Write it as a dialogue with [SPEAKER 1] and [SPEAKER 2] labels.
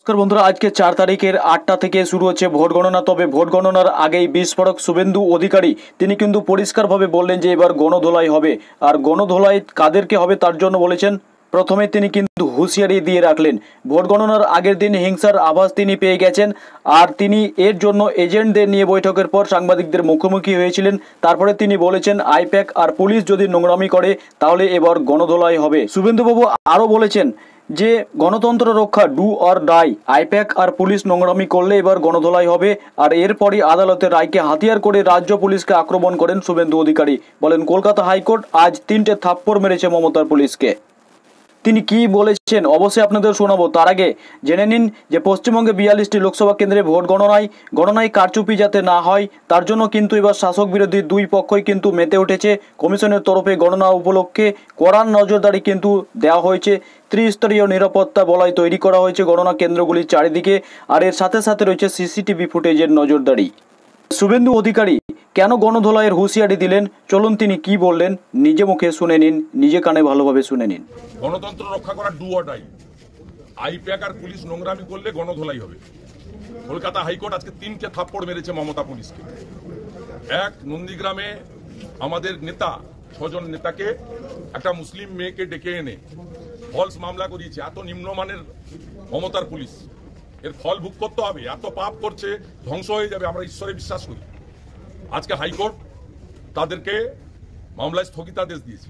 [SPEAKER 1] নমস্কার বন্ধুরা, আজকে 4 তারিখের 8টা থেকে শুরু হচ্ছে ভোট গণনা। তবে ভোট গণনার আগেই বিস্ফোরক শুভেন্দু অধিকারী তিনি কিন্তু পরিষ্কারভাবে বললেন যে এবার গণধোলাই হবে। আর গণধোলাই কাদেরকে হবে তার জন্য বলেছেন। প্রথমে তিনি কিন্তু হুঁশিয়ারি দিয়ে রাখলেন, ভোট গণনার আগের দিন হিংসার আভাস তিনি পেয়ে গেছেন। আর তিনি এর জন্য এজেন্টদের নিয়ে বৈঠকের পর সাংবাদিকদের মুখোমুখি হয়েছিলেন। তারপরে তিনি বলেছেন আইপ্যাক আর পুলিশ যদি নোংরামি করে তাহলে এবার গণধোলাই হবে। শুভেন্দুবাবু আরও বলেছেন যে গণতন্ত্র রক্ষা ডু অর ডাই, আইপ্যাক আর পুলিশ নোংরামি করলে এবার গণধোলাই হবে। আর এরপরই আদালতের রায়কে হাতিয়ার করে রাজ্য পুলিশকে আক্রমণ করেন শুভেন্দু অধিকারী। বলেন কলকাতা হাইকোর্ট আজ 3টে থাপ্পড় মেরেছে মমতার পুলিশকে। তিনি কি বলেছেন অবশ্যই আপনাদের শোনাবো। তার আগে জেনে নিন যে পশ্চিমবঙ্গে 42টি লোকসভা কেন্দ্রে ভোট গণনায় কারচুপি যাতে না হয় তার জন্য কিন্তু এবার শাসক বিরোধী দুই পক্ষই কিন্তু মেতে উঠেছে। কমিশনের তরফে গণনা উপলক্ষে কড়া নজরদারি কিন্তু দেওয়া হয়েছে। ত্রিস্তরীয় নিরাপত্তা বলয় তৈরি করা হয়েছে গণনা কেন্দ্রগুলির চারিদিকে। আর এর সাথে সাথে রয়েছে সিসিটিভি ফুটেজের নজরদারি। শুভেন্দু অধিকারী কেন গণধোলাইয়ের হুঁশিয়ারি দিলেন, চলুন তিনি কি বললেন নিজে মুখে শুনে নিন, নিজে কানে ভালোভাবে শুনে নিন।
[SPEAKER 2] গণতন্ত্র রক্ষা করা ডু অর ডাই, আইপ্যাক আর পুলিশ নোংরামি করলে গণধোলাই হবে। কলকাতা হাইকোর্ট আজকে 3টে থাপ্পড় মেরেছে মমতা পুলিশকে। এক, নন্দীগ্রামে আমাদের নেতা 6 জন নেতাকে একটা মুসলিম মেয়েকে ডেকে এনে ফলস মামলা করিয়েছে। এত নিম্নমানের মমতার পুলিশ, এর ফল ভোগ করতে হবে। এত পাপ করছে, ধ্বংস হয়ে যাবে, আমরা ঈশ্বরে বিশ্বাস করি। আজকে হাইকোর্ট তাদেরকে মামলায় স্থগিতাদেশ দিয়েছে।